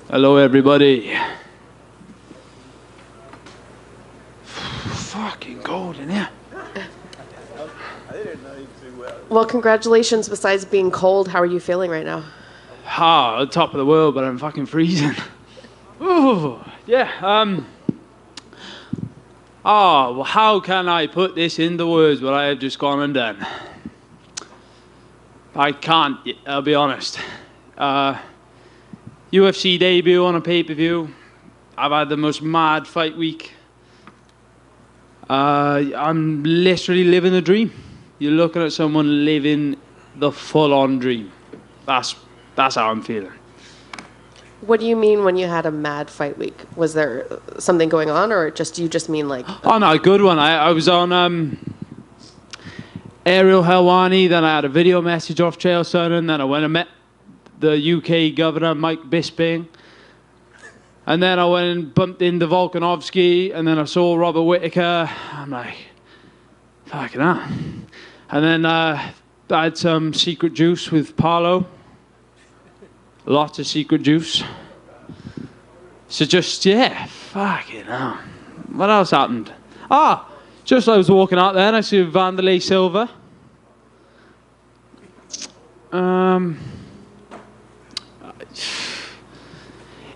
Hello, everybody. Fucking cold in here. Well, congratulations. Besides being cold, how are you feeling right now? On top of the world, but I'm fucking freezing. Ooh, yeah. Well, how can I put this into words? What I have just gone and done. I can't. I'll be honest. UFC debut on a pay-per-view. I've had the most mad fight week. I'm literally living the dream. You're looking at someone living the full-on dream. That's how I'm feeling. What do you mean when you had a mad fight week? Was there something going on, or you just mean like... Oh, no, a good one. I was on Ariel Helwani, then I had a video message off Chael Sonnen, then I went and met the UK governor, Mike Bisping, and then I went and bumped into Volkanovski, and then I saw Robert Whittaker. I'm like, fucking hell. And then I had some secret juice with Paulo. Lots of secret juice. So just, yeah, fucking hell. What else happened? Just I was walking out there and I see Vanderlei Silva.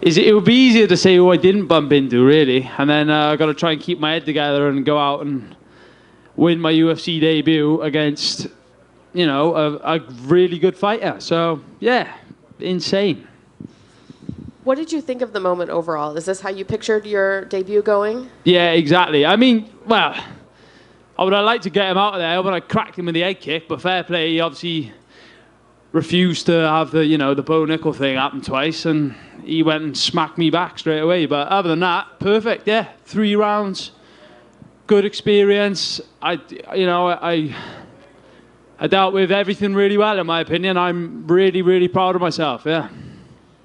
It would be easier to say who I didn't bump into, really. And then I got to try and keep my head together and go out and win my UFC debut against, a really good fighter. So, yeah. Insane. What did you think of the moment overall? Is this how you pictured your debut going? Yeah, exactly. I mean, well, I would have liked to get him out of there when I cracked him with the head kick, but fair play, he obviously refused to have the Bo Nickel thing happen twice, and he went and smacked me back straight away. But other than that, perfect, yeah. 3 rounds, good experience. I dealt with everything really well, in my opinion. I'm really, really proud of myself, yeah.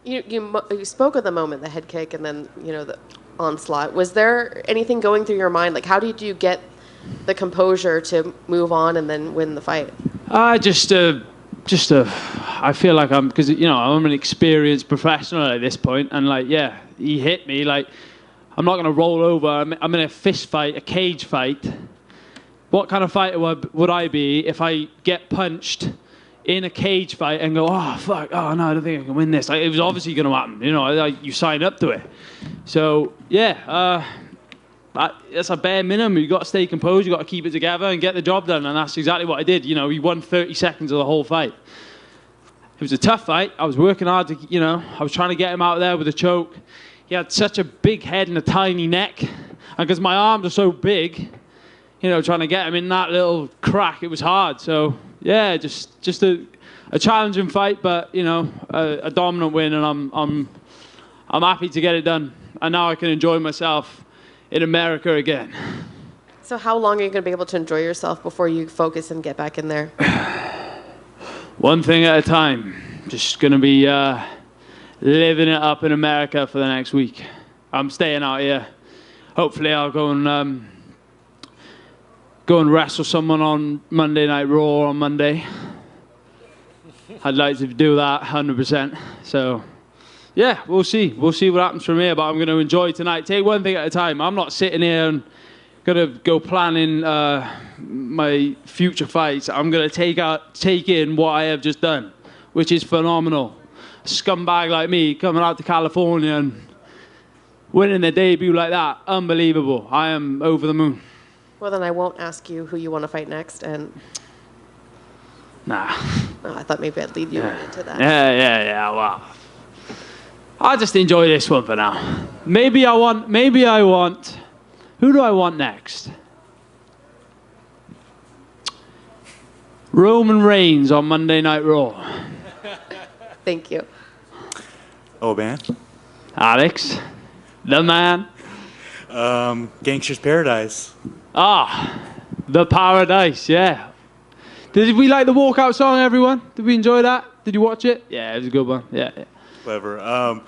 You spoke of the moment, the head kick, and then, the onslaught. Was there anything going through your mind? Like, how did you get the composure to move on and then win the fight? I feel like because, I'm an experienced professional at this point, and, he hit me. I'm not going to roll over. I'm in a fist fight, a cage fight. What kind of fighter would I be if I get punched in a cage fight and go, oh, fuck, oh, no, I don't think I can win this? It was obviously going to happen. You sign up to it. So, yeah, that's a bare minimum. You've got to stay composed. You've got to keep it together and get the job done. And that's exactly what I did. He won 30 seconds of the whole fight. It was a tough fight. I was working hard to, I was trying to get him out of there with a choke. He had such a big head and a tiny neck. And because my arms are so big, trying to get him in that little crack, it was hard. So, yeah, just a challenging fight, but, a dominant win, and I'm happy to get it done. And now I can enjoy myself in America again. So how long are you going to be able to enjoy yourself before you focus and get back in there? One thing at a time. Just going to be living it up in America for the next week. I'm staying out here. Hopefully I'll go and wrestle someone on Monday Night Raw on Monday. I'd like to do that 100%. So, yeah, we'll see. We'll see what happens from here, but I'm going to enjoy tonight. Take one thing at a time. I'm not sitting here and going to go planning my future fights. I'm going to take in what I have just done, which is phenomenal. A scumbag like me coming out to California and winning their debut like that, unbelievable. I am over the moon. Well, then I won't ask you who you want to fight next, and... Nah. Oh, I thought maybe I'd lead you into that. Yeah, well... I'll just enjoy this one for now. Maybe I want... Who do I want next? Roman Reigns on Monday Night Raw. Thank you. Oban. Alex. The man. Gangster's Paradise. The Paradise, yeah. Did we like the walkout song, everyone? Did we enjoy that? Did you watch it? Yeah, it was a good one. Yeah. Clever.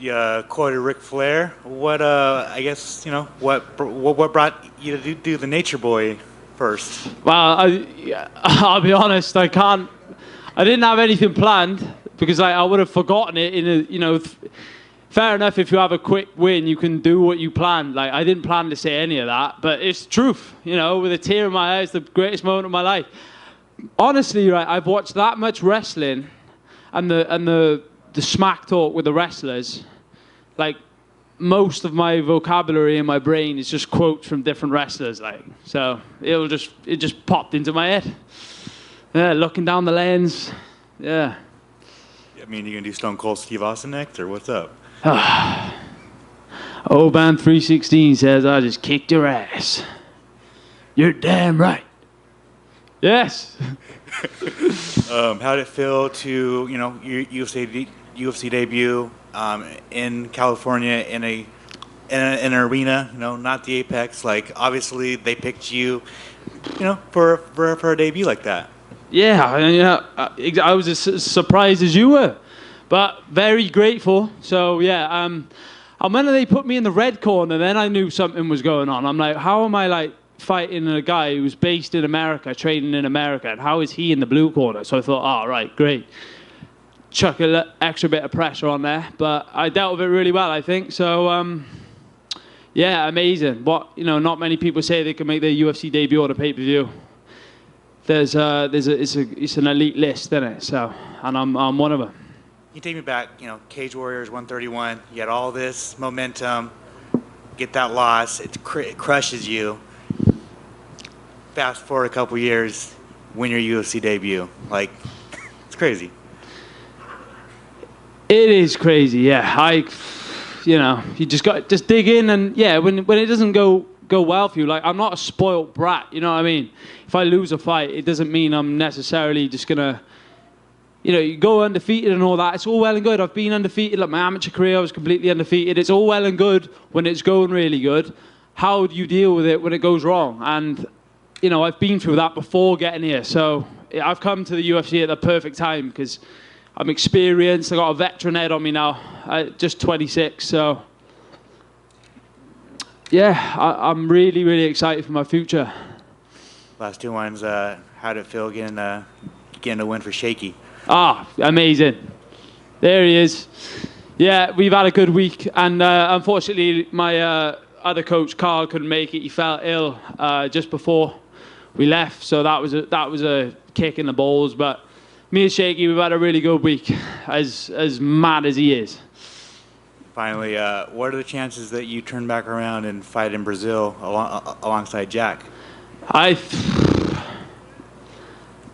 Yeah, quoted Ric Flair. What, I guess, what brought you to do the Nature Boy first? Well, I'll be honest, I didn't have anything planned. because I would have forgotten it in a, fair enough, if you have a quick win, you can do what you planned. Like, I didn't plan to say any of that, but it's the truth, with a tear in my eye. It's the greatest moment of my life. Honestly, right, I've watched that much wrestling and the smack talk with the wrestlers. Like, most of my vocabulary in my brain is just quotes from different wrestlers. Like, so it just popped into my head. Yeah, looking down the lens. Yeah. I mean, you gonna do Stone Cold Steve Austin next, or what's up? Oban 316 says, I just kicked your ass. You're damn right. Yes. How did it feel to, UFC debut in California in an arena, not the Apex? Like, obviously they picked you, for a debut like that. Yeah, I was as surprised as you were, but very grateful. So yeah, and when they put me in the red corner, then I knew something was going on. I'm like, how am I like fighting a guy who's based in America, training in America, and how is he in the blue corner? So I thought, right, great. Chuck an extra bit of pressure on there, but I dealt with it really well, I think. So yeah, amazing. Not many people say they can make their UFC debut on a pay-per-view. It's an elite list, isn't it? So, and I'm one of them. You take me back, Cage Warriors 131. You had all this momentum, get that loss, it crushes you. Fast forward a couple years, win your UFC debut. Like, it's crazy. It is crazy, yeah. You just dig in, and yeah, when it doesn't go well for you, like, I'm not a spoiled brat, you know what I mean? If I lose a fight, it doesn't mean I'm necessarily just gonna, you go undefeated and all that. It's all well and good. I've been undefeated, like my amateur career, I was completely undefeated. It's all well and good when it's going really good. How do you deal with it when it goes wrong? And, I've been through that before getting here. So I've come to the UFC at the perfect time because I'm experienced. I got a veteran head on me now. Just 26, so yeah, I'm really, really excited for my future. Last two ones, how did it feel getting a win for Shaky? Amazing. There he is. Yeah, we've had a good week, and unfortunately, my other coach, Carl, couldn't make it. He fell ill just before we left, so that was a kick in the balls. But me and Shaky, we've had a really good week, as mad as he is. Finally, what are the chances that you turn back around and fight in Brazil alongside Jack? I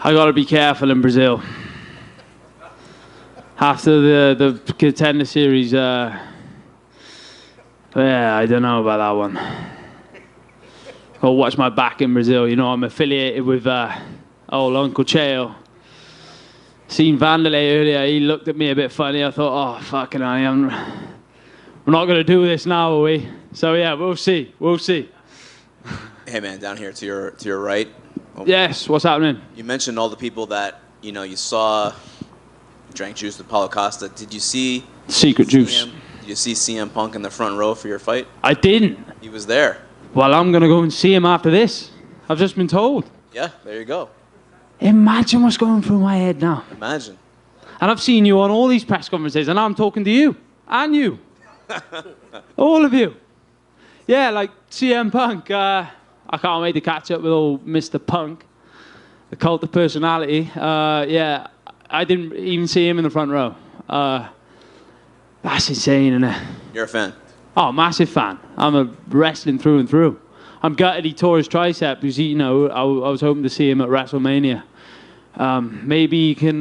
got to be careful in Brazil. After the Contender Series, yeah, I don't know about that one. I'll watch my back in Brazil. I'm affiliated with old Uncle Cheo. Seen Vanderlei earlier. He looked at me a bit funny. I thought, fucking we're not going to do this now, are we? So yeah, we'll see. Hey man, down here to your right. Yes, what's happening? You mentioned all the people that you saw drank juice with Paulo Costa. Did you see Secret Juice? Did you see CM Punk in the front row for your fight? I didn't. He was there. Well, I'm going to go and see him after this. I've just been told. Yeah, there you go. Imagine what's going through my head now. Imagine. And I've seen you on all these press conferences, and I'm talking to you. And you. All of you. Yeah, like CM Punk. I can't wait to catch up with old Mr. Punk, the cult of personality. Yeah, I didn't even see him in the front row. That's insane, isn't it? You're a fan? Oh, massive fan. I'm a wrestling through and through. I'm gutted he tore his tricep because, I was hoping to see him at WrestleMania. Maybe he can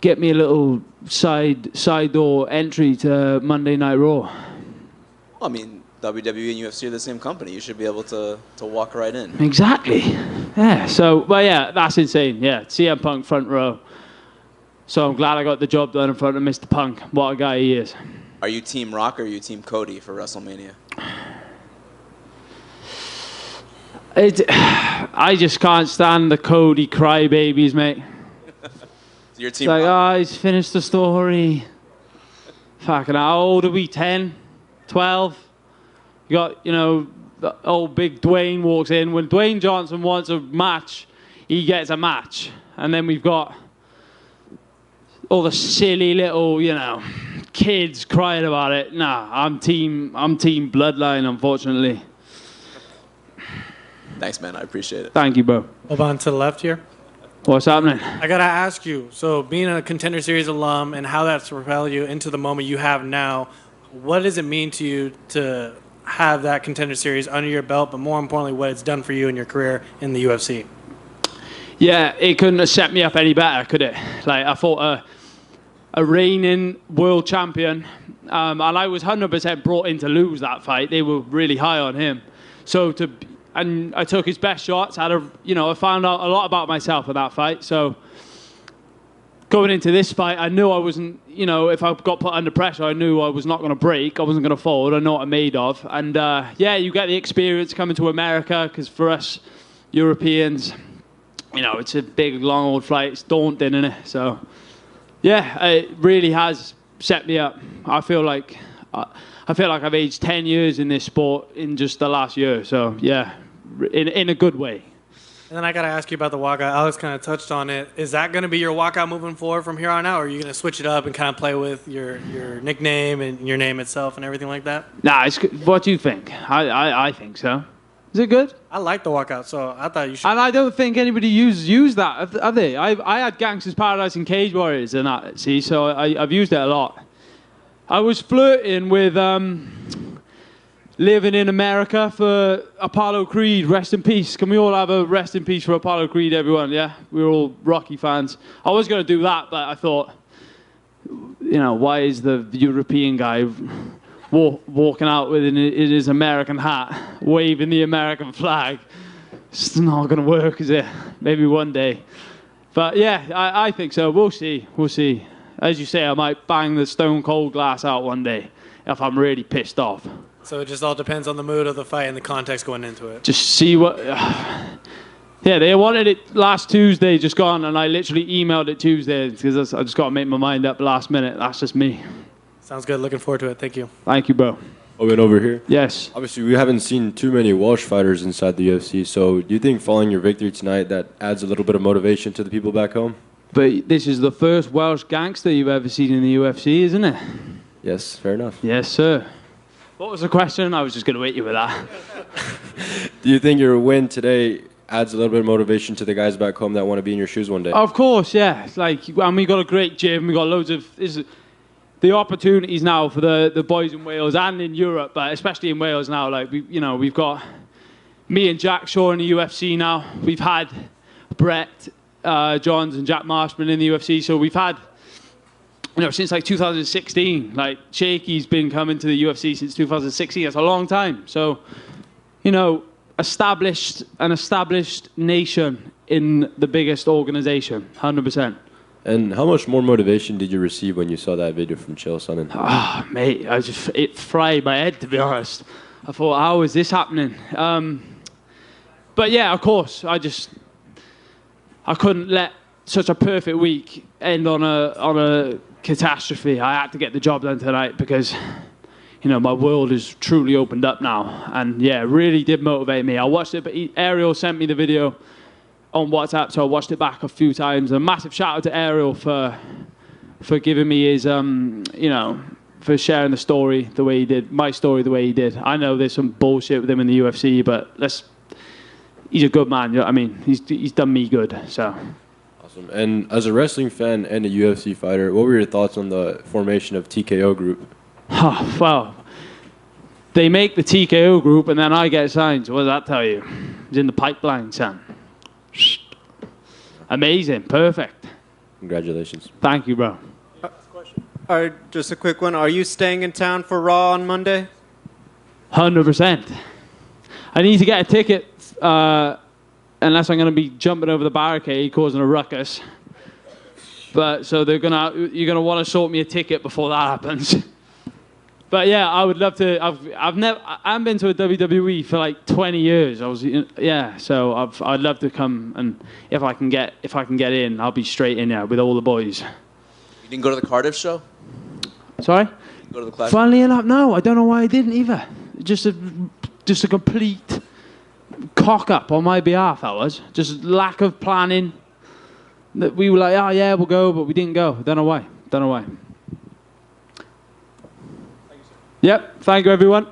get me a little side door entry to Monday Night Raw. Well, I mean, WWE and UFC are the same company. You should be able to walk right in. Exactly. Yeah. So, well, yeah, that's insane. Yeah, CM Punk front row. So I'm glad I got the job done in front of Mr. Punk. What a guy he is. Are you Team Rock or are you Team Cody for WrestleMania? I just can't stand the Cody crybabies, mate. So you're Team Rock. Rock. He's finished the story. Fucking how old are we? 10? 12? You got, the old big Dwayne walks in. When Dwayne Johnson wants a match, he gets a match. And then we've got all the silly little, kids crying about it. Nah, I'm team Bloodline, unfortunately. Thanks, man. I appreciate it. Thank you, bro. Oban, to the left here. What's happening? I got to ask you, so being a Contender Series alum and how that's propelled you into the moment you have now, what does it mean to you to have that Contender Series under your belt, but more importantly, what it's done for you in your career in the UFC? Yeah, it couldn't have set me up any better, could it? Like, I fought a reigning world champion, and I was 100% brought in to lose that fight. They were really high on him. And I took his best shots. I found out a lot about myself in that fight. So going into this fight, I knew I wasn't, if I got put under pressure, I knew I was not going to break. I wasn't going to fold. I know what I'm made of. And you get the experience coming to America, because for us Europeans, it's a big, long, old flight. It's daunting, isn't it? So, yeah, it really has set me up. I feel like I've aged 10 years in this sport in just the last year. So, yeah, in a good way. And then I got to ask you about the walkout. Alex kind of touched on it. Is that going to be your walkout moving forward from here on out, or are you going to switch it up and kind of play with your nickname and your name itself and everything like that? Nah, it's good. What do you think? I think so. Is it good? I like the walkout, so I thought you should. And I don't think anybody used that, have they? I had Gangsters Paradise and Cage Warriors and that, see, so I've used it a lot. I was flirting with living in America for Apollo Creed. Rest in peace. Can we all have a rest in peace for Apollo Creed, everyone? Yeah? We're all Rocky fans. I was going to do that, but I thought, why is the European guy walking out with in his American hat, waving the American flag? It's not going to work, is it? Maybe one day. But yeah, I think so. We'll see. As you say, I might bang the Stone Cold glass out one day if I'm really pissed off. So it just all depends on the mood of the fight and the context going into it. Just see what... Yeah, they wanted it last Tuesday, just gone, and I literally emailed it Tuesday because I just got to make my mind up last minute. That's just me. Sounds good. Looking forward to it. Thank you. Thank you, bro. Owen, over here. Yes. Obviously, we haven't seen too many Welsh fighters inside the UFC, so do you think following your victory tonight, that adds a little bit of motivation to the people back home? But this is the first Welsh gangster you've ever seen in the UFC, isn't it? Yes, fair enough. Yes, sir. What was the question? I was just going to wait you with that. Do you think your win today adds a little bit of motivation to the guys back home that want to be in your shoes one day? Of course, yeah. And we got a great gym. We got loads of... the opportunities now for the boys in Wales and in Europe, but especially in Wales now, we've got me and Jack Shaw in the UFC now. We've had Brett Johns and Jack Marshman in the UFC, so we've had, since 2016. Shaky's been coming to the UFC since 2016. That's a long time. So, an established nation in the biggest organization, 100%. And how much more motivation did you receive when you saw that video from Chael Sonnen? Ah, mate, it fried my head, to be honest. I thought, how is this happening? But yeah, of course, I couldn't let such a perfect week end on a catastrophe. I had to get the job done tonight because, my world is truly opened up now. And yeah, it really did motivate me. I watched it, but Ariel sent me the video on WhatsApp, so I watched it back a few times. A massive shout out to Ariel for giving me his, for sharing the story the way he did, my story the way he did. I know there's some bullshit with him in the UFC, but he's a good man. He's done me good. So. Awesome. And as a wrestling fan and a UFC fighter, what were your thoughts on the formation of TKO Group? Oh, well, they make the TKO Group, and then I get signed. So what does that tell you? It's in the pipeline, son. Amazing. Perfect. Congratulations. Thank you, bro. Just a quick one. Are you staying in town for Raw on Monday? 100%. I need to get a ticket unless I'm going to be jumping over the barricade causing a ruckus. But so you're going to want to sort me a ticket before that happens. But yeah, I would love to. I haven't been to a WWE for 20 years. So I'd love to come, and if I can get in, I'll be straight in there with all the boys. You didn't go to the Cardiff show? Sorry? You didn't go to the Clash? Funnily enough, no. I don't know why I didn't either. Just a complete cock up on my behalf. That was just lack of planning. that we were like, oh yeah, we'll go, but we didn't go. Don't know why. Don't know why. Yep. Thank you, everyone.